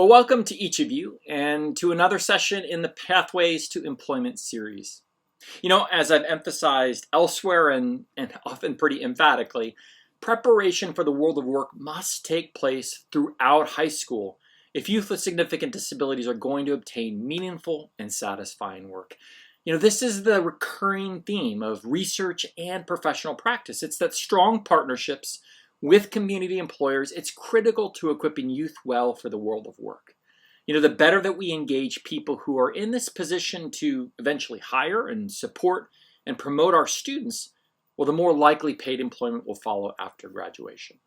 Well, welcome to each of you and to another session in the Pathways to Employment series. As I've emphasized elsewhere and often pretty emphatically, preparation for the world of work must take place throughout high school if youth with significant disabilities are going to obtain meaningful and satisfying work. This is the recurring theme of research and professional practice. It's that strong partnerships with community employers, it's critical to equipping youth well for the world of work. The better that we engage people who are in this position to eventually hire and support and promote our students, well, the more likely paid employment will follow after graduation.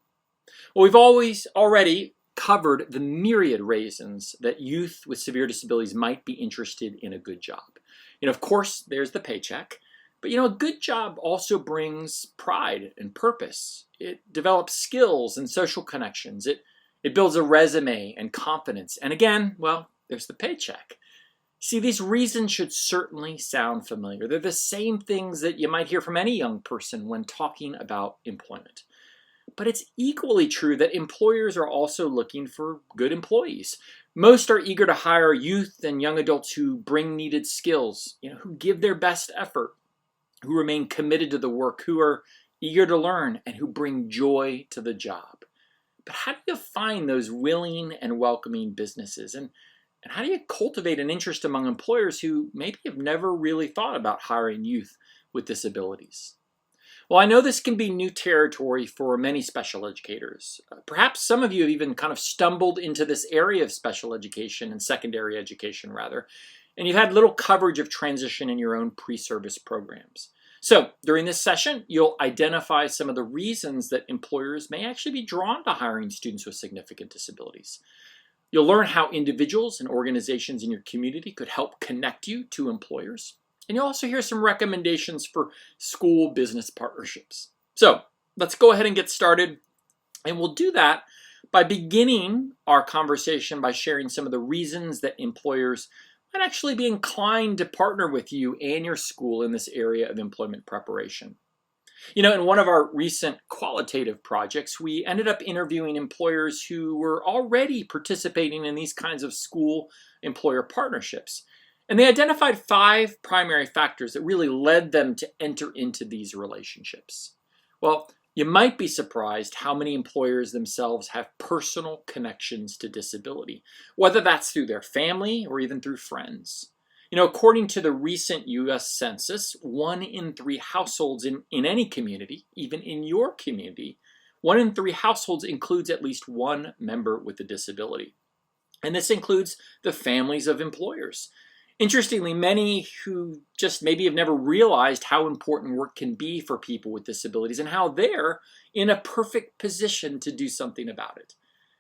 Well, we've already covered the myriad reasons that youth with severe disabilities might be interested in a good job. Of course, there's the paycheck. But a good job also brings pride and purpose. It develops skills and social connections. It builds a resume and confidence. And again, well, there's the paycheck. See, these reasons should certainly sound familiar. They're the same things that you might hear from any young person when talking about employment. But it's equally true that employers are also looking for good employees. Most are eager to hire youth and young adults who bring needed skills, who give their best effort, who remain committed to the work, who are eager to learn, and who bring joy to the job. But how do you find those willing and welcoming businesses? And how do you cultivate an interest among employers who maybe have never really thought about hiring youth with disabilities? Well, I know this can be new territory for many special educators. Perhaps some of you have even kind of stumbled into this area of special education and secondary education, rather, and you've had little coverage of transition in your own pre-service programs. So during this session, you'll identify some of the reasons that employers may actually be drawn to hiring students with significant disabilities. You'll learn how individuals and organizations in your community could help connect you to employers. And you'll also hear some recommendations for school-business partnerships. So let's go ahead and get started. And we'll do that by beginning our conversation by sharing some of the reasons that employers might actually be inclined to partner with you and your school in this area of employment preparation. In one of our recent qualitative projects, we ended up interviewing employers who were already participating in these kinds of school-employer partnerships. And they identified 5 primary factors that really led them to enter into these relationships. Well, you might be surprised how many employers themselves have personal connections to disability, whether that's through their family or even through friends. According to the recent U.S. Census, 1 in 3 households in any community, even in your community, 1 in 3 households includes at least one member with a disability. And this includes the families of employers. Interestingly, many who just maybe have never realized how important work can be for people with disabilities and how they're in a perfect position to do something about it.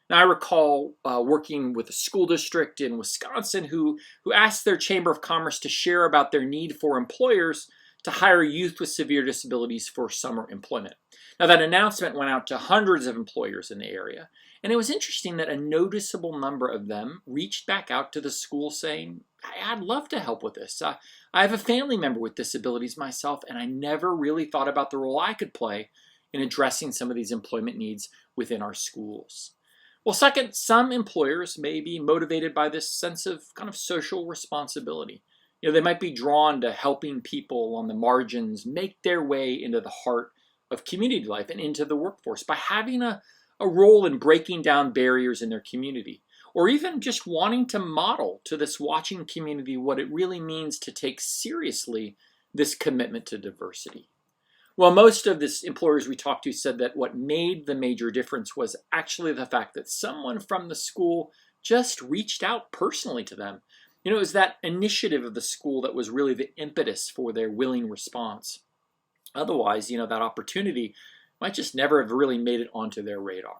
Now, I recall working with a school district in Wisconsin who asked their Chamber of Commerce to share about their need for employers to hire youth with severe disabilities for summer employment. Now, that announcement went out to hundreds of employers in the area, and it was interesting that a noticeable number of them reached back out to the school saying, I'd love to help with this. I have a family member with disabilities myself, and I never really thought about the role I could play in addressing some of these employment needs within our schools. Well, second, some employers may be motivated by this sense of kind of social responsibility. They might be drawn to helping people on the margins make their way into the heart of community life and into the workforce by having a role in breaking down barriers in their community, or even just wanting to model to this watching community what it really means to take seriously this commitment to diversity. Well, most of the employers we talked to said that what made the major difference was actually the fact that someone from the school just reached out personally to them. It was that initiative of the school that was really the impetus for their willing response. Otherwise, that opportunity might just never have really made it onto their radar.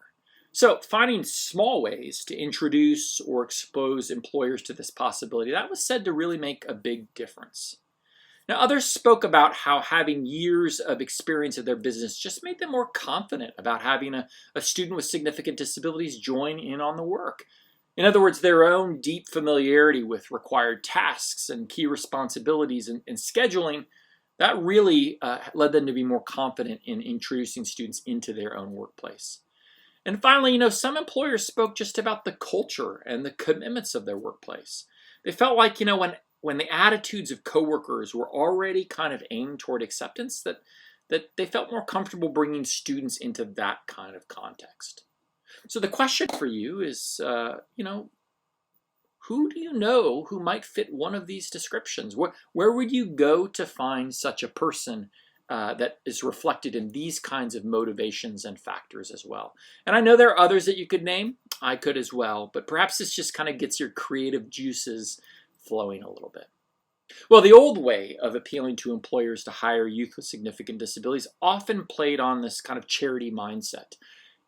So finding small ways to introduce or expose employers to this possibility, that was said to really make a big difference. Now, others spoke about how having years of experience of their business just made them more confident about having a student with significant disabilities join in on the work. In other words, their own deep familiarity with required tasks and key responsibilities and scheduling, that really led them to be more confident in introducing students into their own workplace. And finally, some employers spoke just about the culture and the commitments of their workplace. They felt like, when the attitudes of coworkers were already kind of aimed toward acceptance, that they felt more comfortable bringing students into that kind of context. So the question for you is, who do you know who might fit one of these descriptions? Where would you go to find such a person that is reflected in these kinds of motivations and factors as well? And I know there are others that you could name. I could as well, but perhaps this just kind of gets your creative juices flowing a little bit. Well, the old way of appealing to employers to hire youth with significant disabilities often played on this kind of charity mindset.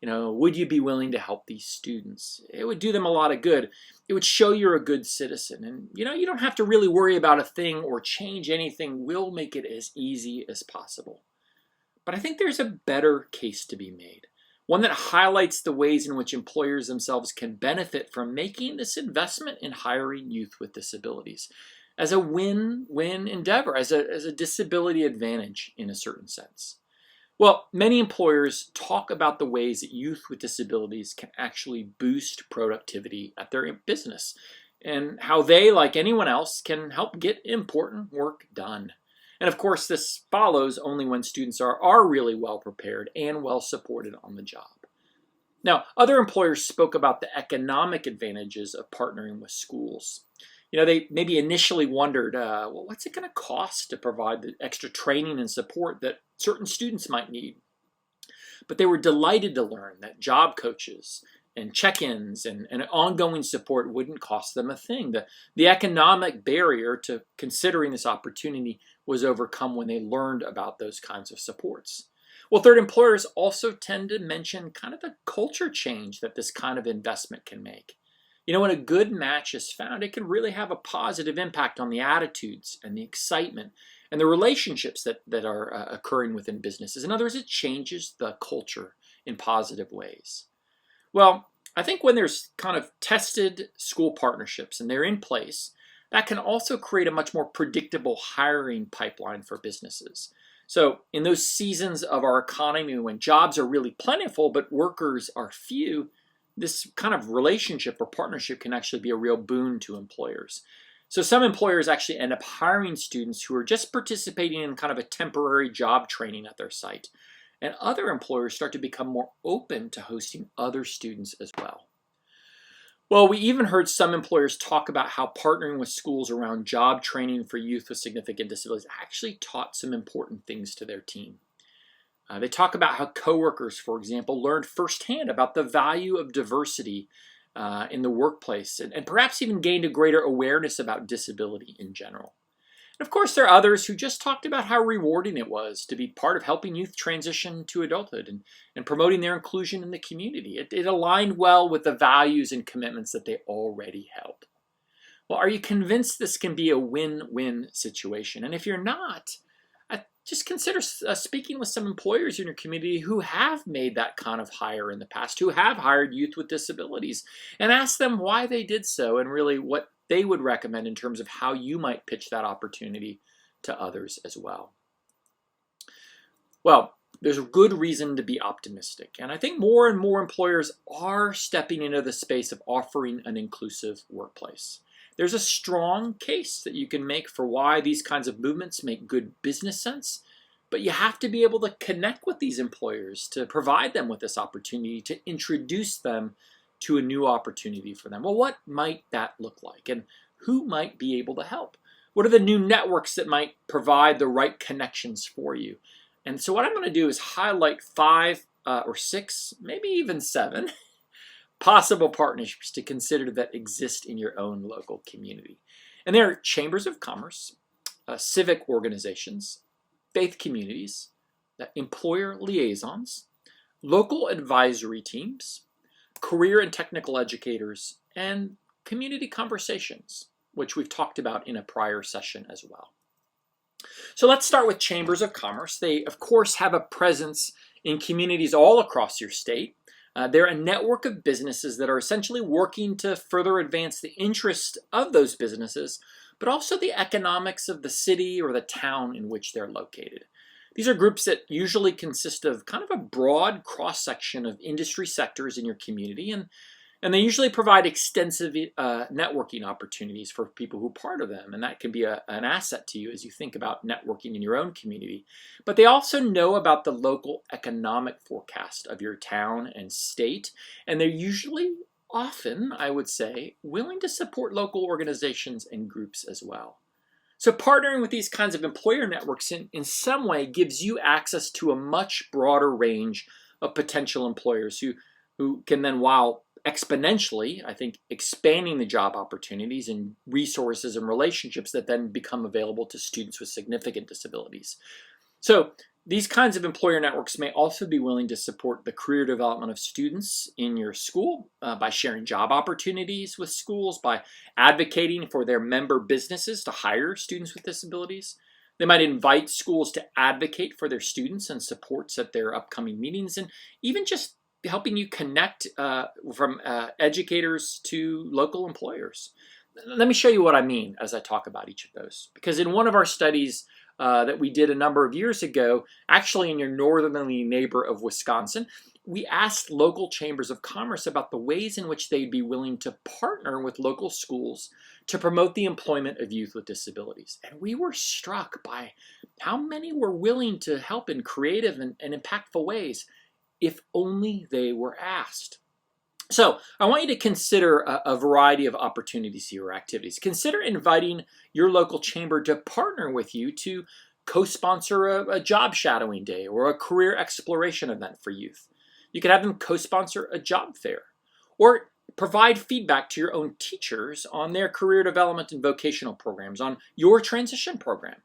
Would you be willing to help these students? It would do them a lot of good. It would show you're a good citizen. And, you don't have to really worry about a thing or change anything. We'll make it as easy as possible. But I think there's a better case to be made. One that highlights the ways in which employers themselves can benefit from making this investment in hiring youth with disabilities as a win-win endeavor, as a disability advantage in a certain sense. Well, many employers talk about the ways that youth with disabilities can actually boost productivity at their business and how they, like anyone else, can help get important work done. And of course, this follows only when students are really well prepared and well supported on the job. Now, other employers spoke about the economic advantages of partnering with schools. They maybe initially wondered, what's it going to cost to provide the extra training and support that certain students might need? But they were delighted to learn that job coaches and check-ins and ongoing support wouldn't cost them a thing. The economic barrier to considering this opportunity was overcome when they learned about those kinds of supports. Well, third, employers also tend to mention kind of the culture change that this kind of investment can make. When a good match is found, it can really have a positive impact on the attitudes and the excitement and the relationships that are occurring within businesses. In other words, it changes the culture in positive ways. Well, I think when there's kind of tested school partnerships and they're in place, that can also create a much more predictable hiring pipeline for businesses. So in those seasons of our economy when jobs are really plentiful but workers are few, this kind of relationship or partnership can actually be a real boon to employers. So some employers actually end up hiring students who are just participating in kind of a temporary job training at their site. And other employers start to become more open to hosting other students as well. Well, we even heard some employers talk about how partnering with schools around job training for youth with significant disabilities actually taught some important things to their team. They talk about how coworkers, for example, learned firsthand about the value of diversity in the workplace and perhaps even gained a greater awareness about disability in general. And of course, there are others who just talked about how rewarding it was to be part of helping youth transition to adulthood and promoting their inclusion in the community. It aligned well with the values and commitments that they already held. Well, are you convinced this can be a win-win situation? And if you're not, just consider speaking with some employers in your community who have made that kind of hire in the past, who have hired youth with disabilities, and ask them why they did so and really what they would recommend in terms of how you might pitch that opportunity to others as well. Well, there's a good reason to be optimistic, and I think more and more employers are stepping into the space of offering an inclusive workplace. There's a strong case that you can make for why these kinds of movements make good business sense, but you have to be able to connect with these employers to provide them with this opportunity, to introduce them to a new opportunity for them. Well, what might that look like, and who might be able to help? What are the new networks that might provide the right connections for you? And so what I'm going to do is highlight 5 or 6, maybe even 7 possible partnerships to consider that exist in your own local community. And there are chambers of commerce, civic organizations, faith communities, employer liaisons, local advisory teams, career and technical educators, and community conversations, which we've talked about in a prior session as well. So let's start with chambers of commerce. They, of course, have a presence in communities all across your state. They're a network of businesses that are essentially working to further advance the interest of those businesses, but also the economics of the city or the town in which they're located. These are groups that usually consist of kind of a broad cross-section of industry sectors in your community, and they usually provide extensive networking opportunities for people who are part of them, and that can be an asset to you as you think about networking in your own community. But they also know about the local economic forecast of your town and state, and they're usually, often, I would say, willing to support local organizations and groups as well. So partnering with these kinds of employer networks in some way gives you access to a much broader range of potential employers who can then, while exponentially, I think, expanding the job opportunities and resources and relationships that then become available to students with significant disabilities. So these kinds of employer networks may also be willing to support the career development of students in your school by sharing job opportunities with schools, by advocating for their member businesses to hire students with disabilities. They might invite schools to advocate for their students and supports at their upcoming meetings, and even just helping you connect from educators to local employers. Let me show you what I mean as I talk about each of those. Because in one of our studies that we did a number of years ago, actually in your northerly neighbor of Wisconsin, we asked local chambers of commerce about the ways in which they'd be willing to partner with local schools to promote the employment of youth with disabilities. And we were struck by how many were willing to help in creative and impactful ways, if only they were asked. So I want you to consider a variety of opportunities here or activities. Consider inviting your local chamber to partner with you to co-sponsor a job shadowing day or a career exploration event for youth. You could have them co-sponsor a job fair, or provide feedback to your own teachers on their career development and vocational programs, on your transition program.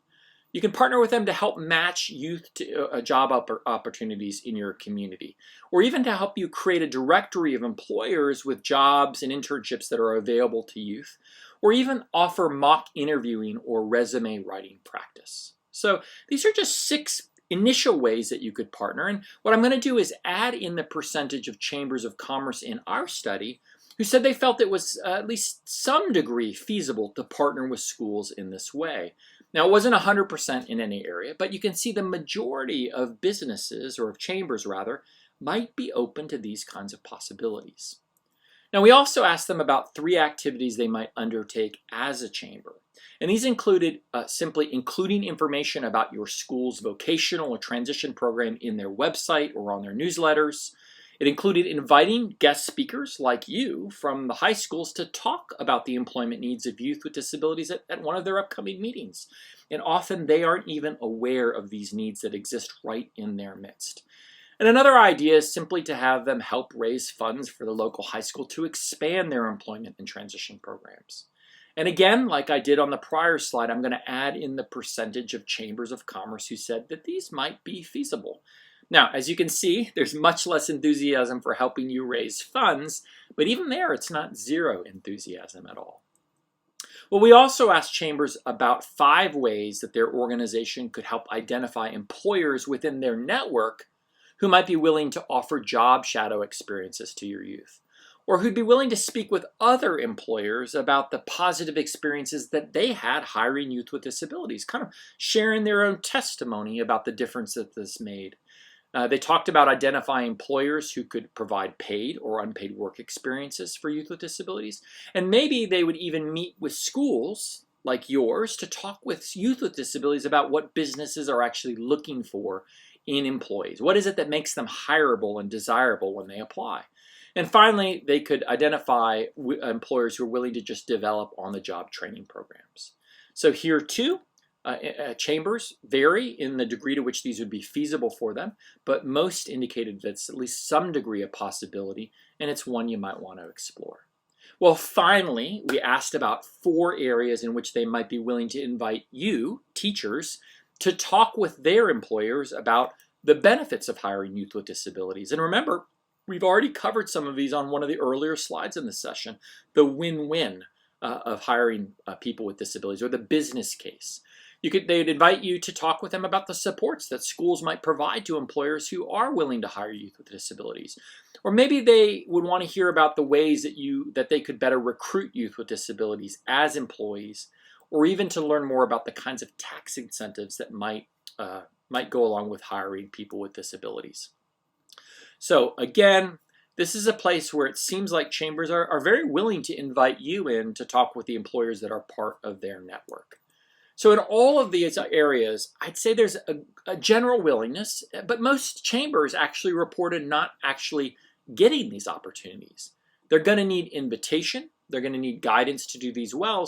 You can partner with them to help match youth to job opportunities in your community, or even to help you create a directory of employers with jobs and internships that are available to youth, or even offer mock interviewing or resume writing practice. So these are just 6 initial ways that you could partner, and what I'm going to do is add in the percentage of chambers of commerce in our study who said they felt it was at least some degree feasible to partner with schools in this way. Now, it wasn't 100% in any area, but you can see the majority of businesses, or of chambers rather, might be open to these kinds of possibilities. Now, we also asked them about 3 activities they might undertake as a chamber. And these included simply including information about your school's vocational or transition program in their website or on their newsletters. It included inviting guest speakers like you from the high schools to talk about the employment needs of youth with disabilities at one of their upcoming meetings. And often they aren't even aware of these needs that exist right in their midst. And another idea is simply to have them help raise funds for the local high school to expand their employment and transition programs. And again, like I did on the prior slide, I'm going to add in the percentage of chambers of commerce who said that these might be feasible. Now, as you can see, there's much less enthusiasm for helping you raise funds, but even there, it's not zero enthusiasm at all. Well, we also asked chambers about 5 ways that their organization could help identify employers within their network who might be willing to offer job shadow experiences to your youth, or who'd be willing to speak with other employers about the positive experiences that they had hiring youth with disabilities, kind of sharing their own testimony about the difference that this made. They talked about identifying employers who could provide paid or unpaid work experiences for youth with disabilities. And maybe they would even meet with schools like yours to talk with youth with disabilities about what businesses are actually looking for in employees. What is it that makes them hireable and desirable when they apply? And finally, they could identify employers who are willing to just develop on-the-job training programs. So here too, chambers vary in the degree to which these would be feasible for them, but most indicated that's at least some degree of possibility, and it's one you might want to explore. Well, finally, we asked about 4 areas in which they might be willing to invite you, teachers, to talk with their employers about the benefits of hiring youth with disabilities. And remember, we've already covered some of these on one of the earlier slides in the session, the win-win of hiring people with disabilities, or the business case. They'd invite you to talk with them about the supports that schools might provide to employers who are willing to hire youth with disabilities. Or maybe they would want to hear about the ways that they could better recruit youth with disabilities as employees, or even to learn more about the kinds of tax incentives that might might go along with hiring people with disabilities. So again, this is a place where it seems like chambers are very willing to invite you in to talk with the employers that are part of their network. So in all of these areas, I'd say there's a general willingness, but most chambers actually reported not actually getting these opportunities. They're going to need invitation. They're going to need guidance to do these well.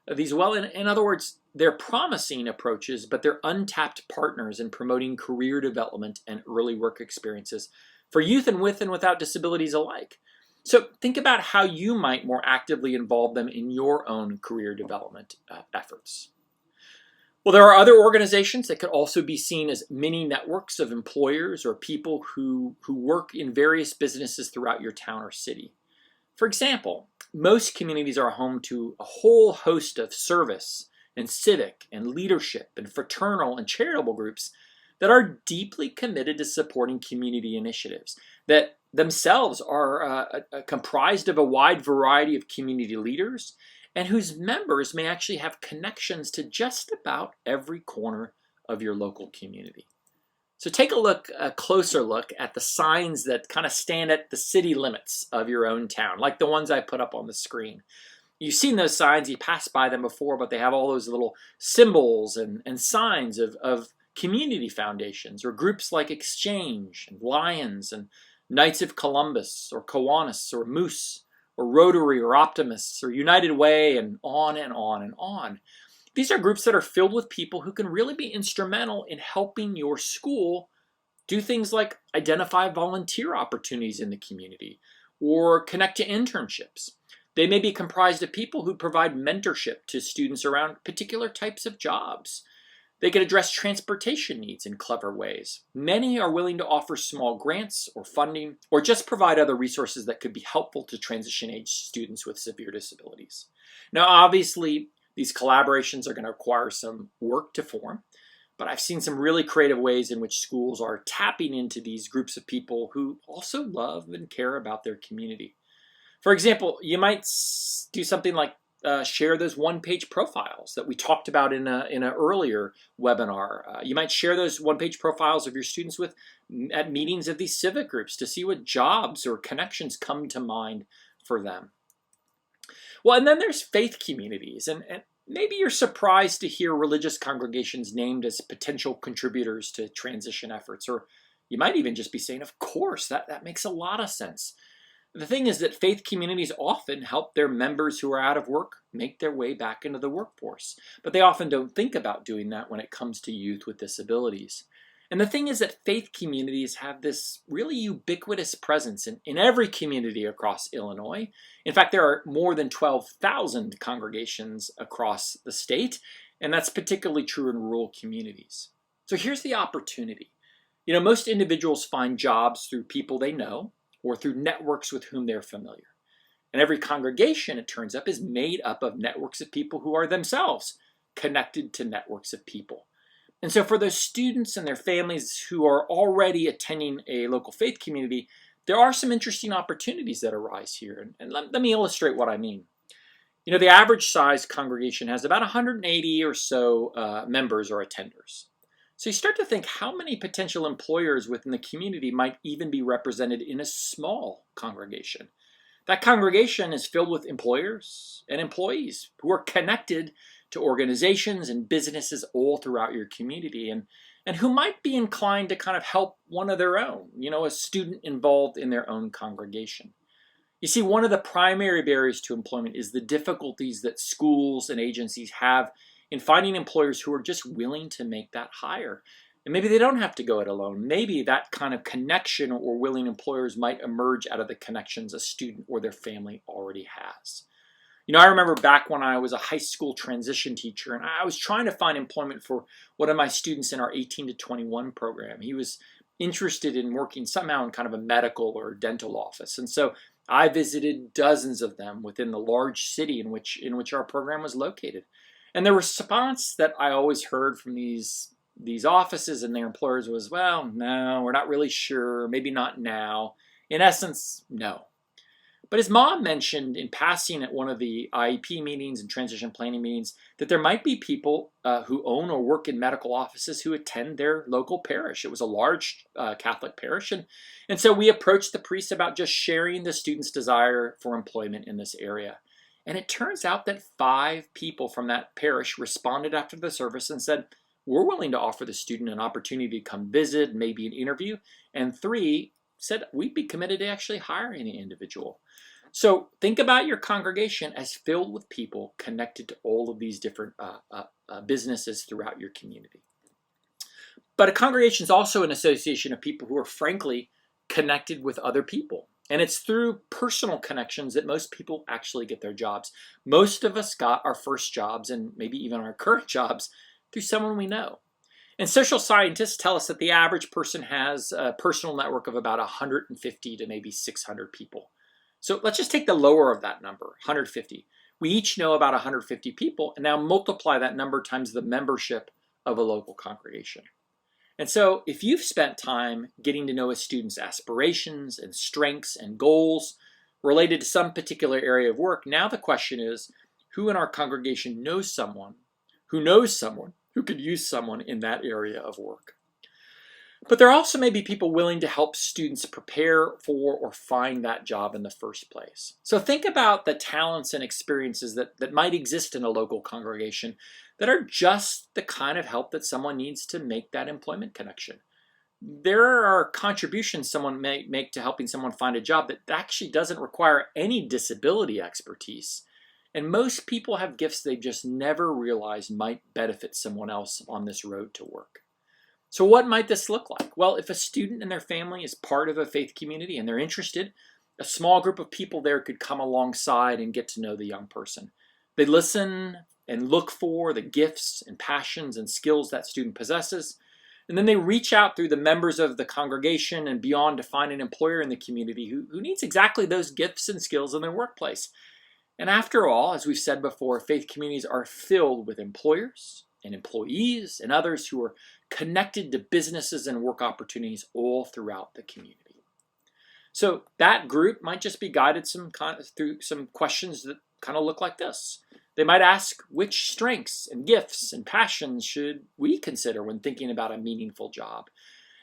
In other words, they're promising approaches, but they're untapped partners in promoting career development and early work experiences for youth and with and without disabilities alike. So think about how you might more actively involve them in your own career development efforts. Well, there are other organizations that could also be seen as mini networks of employers or people who work in various businesses throughout your town or city. For example, most communities are home to a whole host of service and civic and leadership and fraternal and charitable groups that are deeply committed to supporting community initiatives that themselves are comprised of a wide variety of community leaders and whose members may actually have connections to just about every corner of your local community. So take a closer look at the signs that kind of stand at the city limits of your own town, like the ones I put up on the screen. You've seen those signs, you passed by them before, but they have all those little symbols and signs of community foundations or groups like Exchange and Lions and Knights of Columbus or Kiwanis or Moose or Rotary or Optimists or United Way, and on and on and on. These are groups that are filled with people who can really be instrumental in helping your school do things like identify volunteer opportunities in the community or connect to internships. They may be comprised of people who provide mentorship to students around particular types of jobs. They can address transportation needs in clever ways. Many are willing to offer small grants or funding, or just provide other resources that could be helpful to transition-age students with severe disabilities. Now, obviously, these collaborations are going to require some work to form, but I've seen some really creative ways in which schools are tapping into these groups of people who also love and care about their community. For example, you might do something like share those one-page profiles that we talked about in an earlier webinar. You might share those one-page profiles of your students at meetings of these civic groups to see what jobs or connections come to mind for them. Well, and then there's faith communities, and maybe you're surprised to hear religious congregations named as potential contributors to transition efforts, or you might even just be saying, of course, that makes a lot of sense. The thing is that faith communities often help their members who are out of work make their way back into the workforce, but they often don't think about doing that when it comes to youth with disabilities. And the thing is that faith communities have this really ubiquitous presence in every community across Illinois. In fact, there are more than 12,000 congregations across the state, and that's particularly true in rural communities. So here's the opportunity. Most individuals find jobs through people they know, or through networks with whom they're familiar. And every congregation, it turns up, is made up of networks of people who are themselves connected to networks of people. And so for those students and their families who are already attending a local faith community, there are some interesting opportunities that arise here. And let me illustrate what I mean. The average size congregation has about 180 or so members or attenders. So you start to think how many potential employers within the community might even be represented in a small congregation. That congregation is filled with employers and employees who are connected to organizations and businesses all throughout your community and who might be inclined to kind of help one of their own, a student involved in their own congregation. You see, one of the primary barriers to employment is the difficulties that schools and agencies have in finding employers who are just willing to make that hire. And maybe they don't have to go it alone. Maybe that kind of connection or willing employers might emerge out of the connections a student or their family already has. I remember back when I was a high school transition teacher, and I was trying to find employment for one of my students in our 18 to 21 program. He was interested in working somehow in kind of a medical or dental office. And so I visited dozens of them within the large city in which our program was located. And the response that I always heard from these offices and their employers was, well, no, we're not really sure, maybe not now. In essence, no. But his mom mentioned in passing at one of the IEP meetings and transition planning meetings that there might be people who own or work in medical offices who attend their local parish. It was a large Catholic parish. And so we approached the priest about just sharing the student's desire for employment in this area. And it turns out that 5 people from that parish responded after the service and said, we're willing to offer the student an opportunity to come visit, maybe an interview. And 3 said we'd be committed to actually hiring the individual. So think about your congregation as filled with people connected to all of these different businesses throughout your community. But a congregation is also an association of people who are frankly connected with other people. And it's through personal connections that most people actually get their jobs. Most of us got our first jobs and maybe even our current jobs through someone we know. And social scientists tell us that the average person has a personal network of about 150 to maybe 600 people. So let's just take the lower of that number, 150. We each know about 150 people, and now multiply that number times the membership of a local congregation. And so if you've spent time getting to know a student's aspirations and strengths and goals related to some particular area of work, now the question is, who in our congregation knows someone who could use someone in that area of work? But there also may be people willing to help students prepare for or find that job in the first place. So think about the talents and experiences that might exist in a local congregation that are just the kind of help that someone needs to make that employment connection. There are contributions someone may make to helping someone find a job that actually doesn't require any disability expertise. And most people have gifts they've just never realized might benefit someone else on this road to work. So what might this look like? Well, if a student and their family is part of a faith community and they're interested, a small group of people there could come alongside and get to know the young person. They listen and look for the gifts and passions and skills that student possesses. And then they reach out through the members of the congregation and beyond to find an employer in the community who needs exactly those gifts and skills in their workplace. And after all, as we've said before, faith communities are filled with employers and employees and others who are connected to businesses and work opportunities all throughout the community. So that group might just be guided through some questions that kind of look like this. They might ask, which strengths and gifts and passions should we consider when thinking about a meaningful job?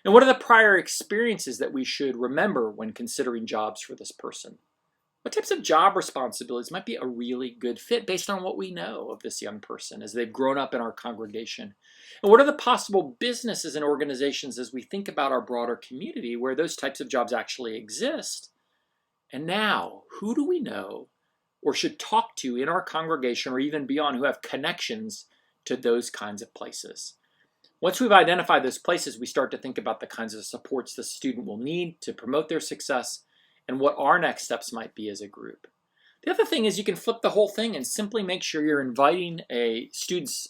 And what are the prior experiences that we should remember when considering jobs for this person? What types of job responsibilities might be a really good fit based on what we know of this young person as they've grown up in our congregation? And what are the possible businesses and organizations as we think about our broader community where those types of jobs actually exist? And now, who do we know or should talk to in our congregation or even beyond who have connections to those kinds of places? Once we've identified those places, we start to think about the kinds of supports the student will need to promote their success and what our next steps might be as a group. The other thing is you can flip the whole thing and simply make sure you're inviting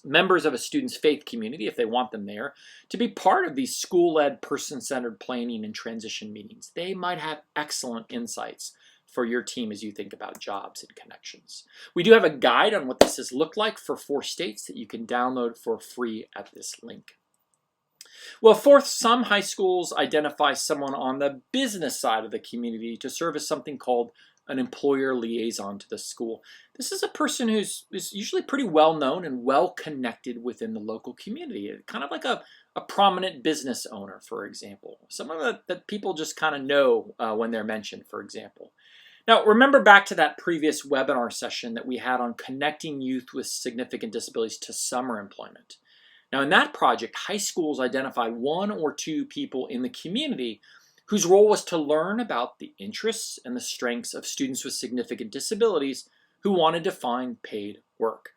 members of a student's faith community, if they want them there, to be part of these school-led, person-centered planning and transition meetings. They might have excellent insights for your team as you think about jobs and connections. We do have a guide on what this has looked like for 4 states that you can download for free at this link. Well, fourth, some high schools identify someone on the business side of the community to serve as something called an employer liaison to the school. This is a person who's usually pretty well known and well connected within the local community, kind of like a prominent business owner, for example. Someone that people just kind of know when they're mentioned, for example. Now, remember back to that previous webinar session that we had on connecting youth with significant disabilities to summer employment. Now, in that project, high schools identified 1 or 2 people in the community whose role was to learn about the interests and the strengths of students with significant disabilities who wanted to find paid work.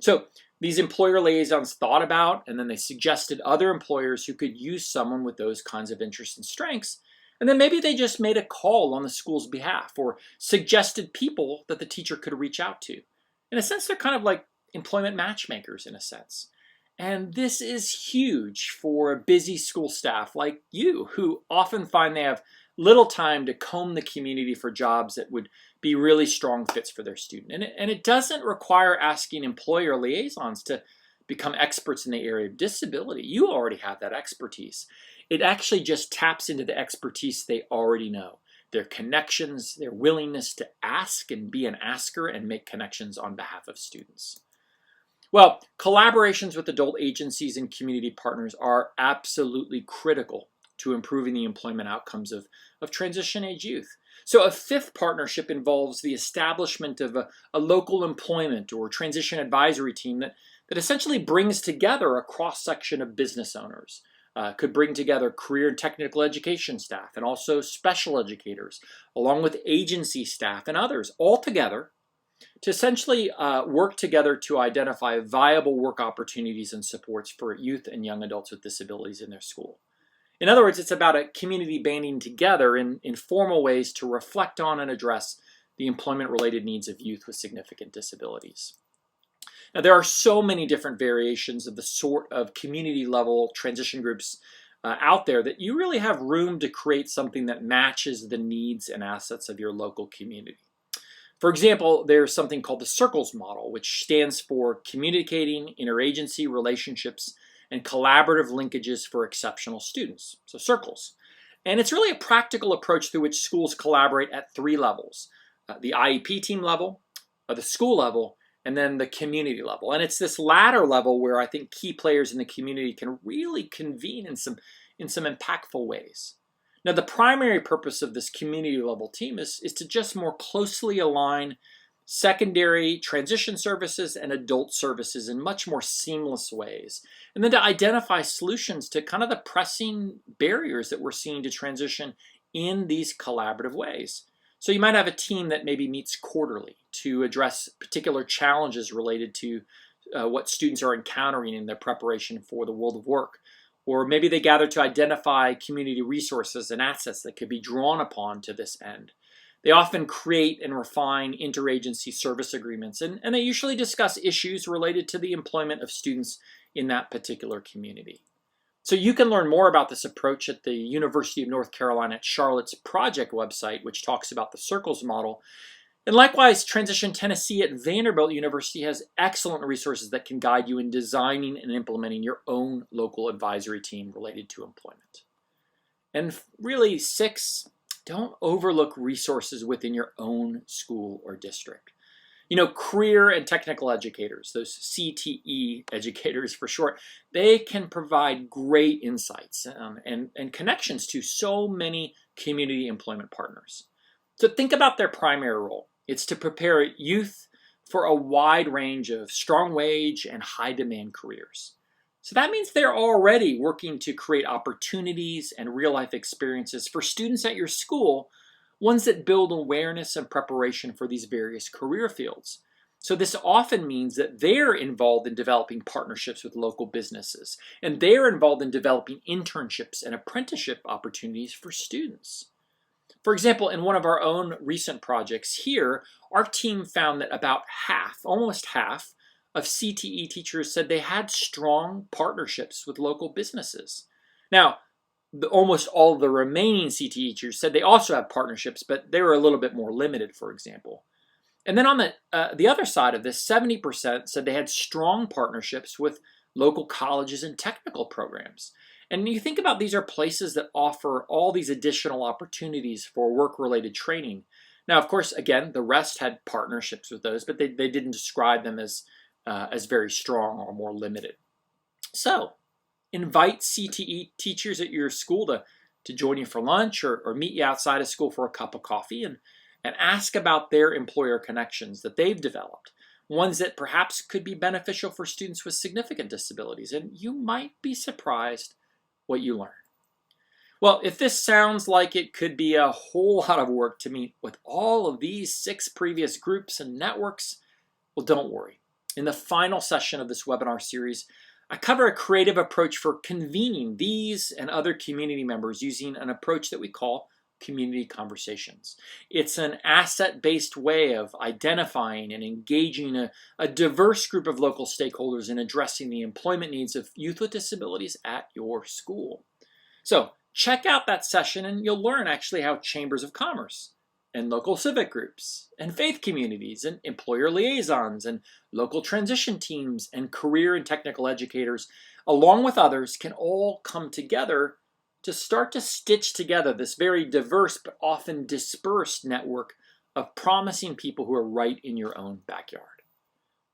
So these employer liaisons thought about and then they suggested other employers who could use someone with those kinds of interests and strengths. And then maybe they just made a call on the school's behalf or suggested people that the teacher could reach out to. In a sense, they're kind of like employment matchmakers in a sense. And this is huge for a busy school staff like you, who often find they have little time to comb the community for jobs that would be really strong fits for their student. And it doesn't require asking employer liaisons to become experts in the area of disability. You already have that expertise. It actually just taps into the expertise they already know. their connections, their willingness to ask and be an asker and make connections on behalf of students. Well, collaborations with adult agencies and community partners are absolutely critical to improving the employment outcomes of transition-age youth. So a fifth partnership involves the establishment of a local employment or transition advisory team that essentially brings together a cross-section of business owners. Could bring together career and technical education staff and also special educators, along with agency staff and others, all together to essentially work together to identify viable work opportunities and supports for youth and young adults with disabilities in their school. In other words, it's about a community banding together in informal ways to reflect on and address the employment-related needs of youth with significant disabilities. Now, there are so many different variations of the sort of community-level transition groups out there that you really have room to create something that matches the needs and assets of your local community. For example, there's something called the CIRCLES model, which stands for Communicating Interagency Relationships and Collaborative Linkages for Exceptional Students, so CIRCLES. And it's really a practical approach through which schools collaborate at three levels: the IEP team level, the school level, and then the community level. And it's this latter level where I think key players in the community can really convene in some impactful ways. Now, the primary purpose of this community level team is to just more closely align secondary transition services and adult services in much more seamless ways. And then to identify solutions to kind of the pressing barriers that we're seeing to transition in these collaborative ways. So you might have a team that maybe meets quarterly to address particular challenges related to what students are encountering in their preparation for the world of work. Or maybe they gather to identify community resources and assets that could be drawn upon to this end. They often create and refine interagency service agreements, and they usually discuss issues related to the employment of students in that particular community. So you can learn more about this approach at the University of North Carolina at Charlotte's project website, which talks about the CIRCLES model. And likewise, Transition Tennessee at Vanderbilt University has excellent resources that can guide you in designing and implementing your own local advisory team related to employment. And really, 6, don't overlook resources within your own school or district. You know, career and technical educators, those CTE educators for short, they can provide great insights and connections to so many community employment partners. So think about their primary role. It's to prepare youth for a wide range of strong wage and high demand careers. So that means they're already working to create opportunities and real life experiences for students at your school, ones that build awareness and preparation for these various career fields. So this often means that they're involved in developing partnerships with local businesses, and they're involved in developing internships and apprenticeship opportunities for students. For example, in one of our own recent projects here, our team found that about half, almost half, of CTE teachers said they had strong partnerships with local businesses. Now, almost all of the remaining CTE teachers said they also have partnerships, but they were a little bit more limited, for example. And then on the other side of this, 70% said they had strong partnerships with local colleges and technical programs. And you think about these are places that offer all these additional opportunities for work-related training. Now, of course, again, the rest had partnerships with those, but they didn't describe them as very strong or more limited. So, invite CTE teachers at your school to join you for lunch or meet you outside of school for a cup of coffee and ask about their employer connections that they've developed, ones that perhaps could be beneficial for students with significant disabilities. And you might be surprised what you learn. Well, if this sounds like it could be a whole lot of work to meet with all of these 6 previous groups and networks, well, don't worry. In the final session of this webinar series, I cover a creative approach for convening these and other community members using an approach that we call community conversations. It's an asset-based way of identifying and engaging a diverse group of local stakeholders in addressing the employment needs of youth with disabilities at your school. So check out that session and you'll learn actually how chambers of commerce and local civic groups and faith communities and employer liaisons and local transition teams and career and technical educators, along with others, can all come together to start to stitch together this very diverse but often dispersed network of promising people who are right in your own backyard.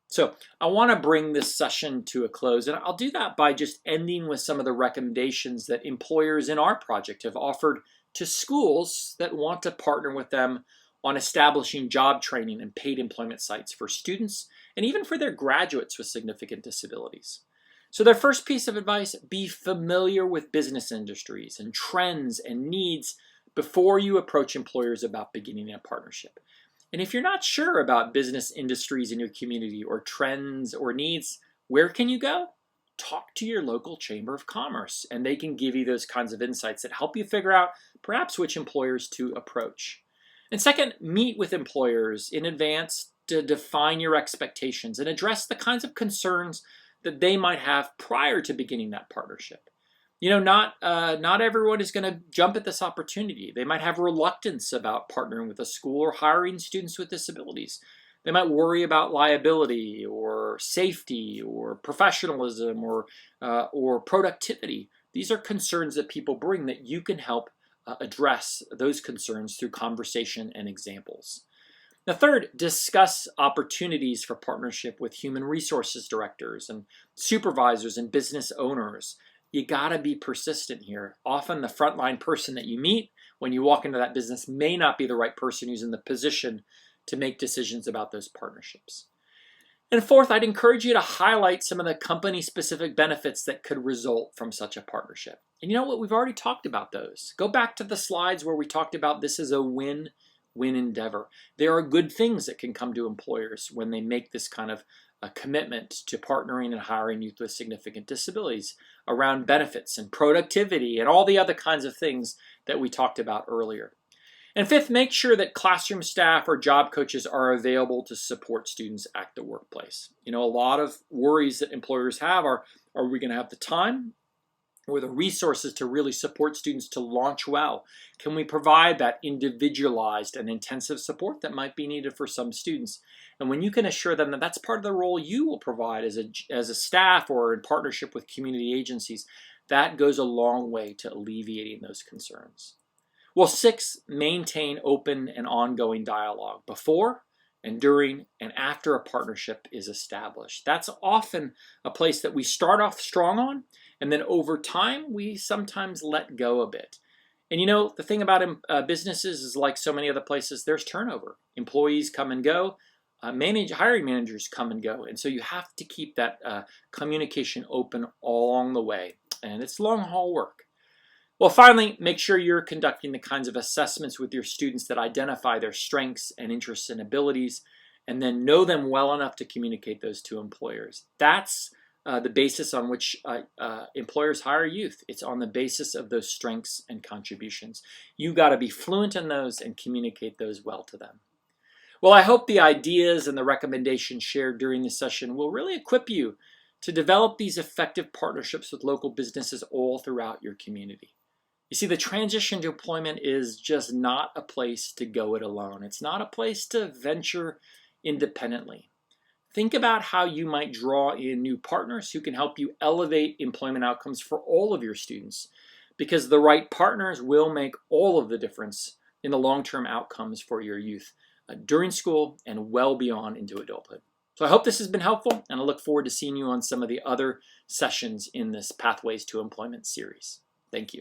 So I want to bring this session to a close, and I'll do that by just ending with some of the recommendations that employers in our project have offered to schools that want to partner with them on establishing job training and paid employment sites for students and even for their graduates with significant disabilities. So their first piece of advice: be familiar with business industries and trends and needs before you approach employers about beginning a partnership. And if you're not sure about business industries in your community or trends or needs, where can you go? Talk to your local chamber of commerce, and they can give you those kinds of insights that help you figure out perhaps which employers to approach. And second, meet with employers in advance to define your expectations and address the kinds of concerns that they might have prior to beginning that partnership. Not everyone is going to jump at this opportunity. They might have reluctance about partnering with a school or hiring students with disabilities. They might worry about liability or safety or professionalism or productivity. These are concerns that people bring that you can help address those concerns through conversation and examples. Now, third, discuss opportunities for partnership with human resources directors and supervisors and business owners. You gotta be persistent here. Often the frontline person that you meet when you walk into that business may not be the right person who's in the position to make decisions about those partnerships. And fourth, I'd encourage you to highlight some of the company-specific benefits that could result from such a partnership. And you know what? We've already talked about those. Go back to the slides where we talked about this is a win-win endeavor. There are good things that can come to employers when they make this kind of a commitment to partnering and hiring youth with significant disabilities around benefits and productivity and all the other kinds of things that we talked about earlier. And fifth, make sure that classroom staff or job coaches are available to support students at the workplace. A lot of worries that employers have are we going to have the time or the resources to really support students to launch well? Can we provide that individualized and intensive support that might be needed for some students? And when you can assure them that that's part of the role you will provide as a staff or in partnership with community agencies, that goes a long way to alleviating those concerns. Well, 6, maintain open and ongoing dialogue before and during and after a partnership is established. That's often a place that we start off strong on, and then over time, we sometimes let go a bit. And the thing about businesses is, like so many other places, there's turnover. Employees come and go. Hiring managers come and go. And so you have to keep that communication open all along the way. And it's long haul work. Well, finally, make sure you're conducting the kinds of assessments with your students that identify their strengths and interests and abilities, and then know them well enough to communicate those to employers. That's the basis on which employers hire youth. It's on the basis of those strengths and contributions. You got to be fluent in those and communicate those well to them. Well, I hope the ideas and the recommendations shared during this session will really equip you to develop these effective partnerships with local businesses all throughout your community. You see, the transition to employment is just not a place to go it alone. It's not a place to venture independently. Think about how you might draw in new partners who can help you elevate employment outcomes for all of your students, because the right partners will make all of the difference in the long-term outcomes for your youth during school and well beyond into adulthood. So I hope this has been helpful, and I look forward to seeing you on some of the other sessions in this Pathways to Employment series. Thank you.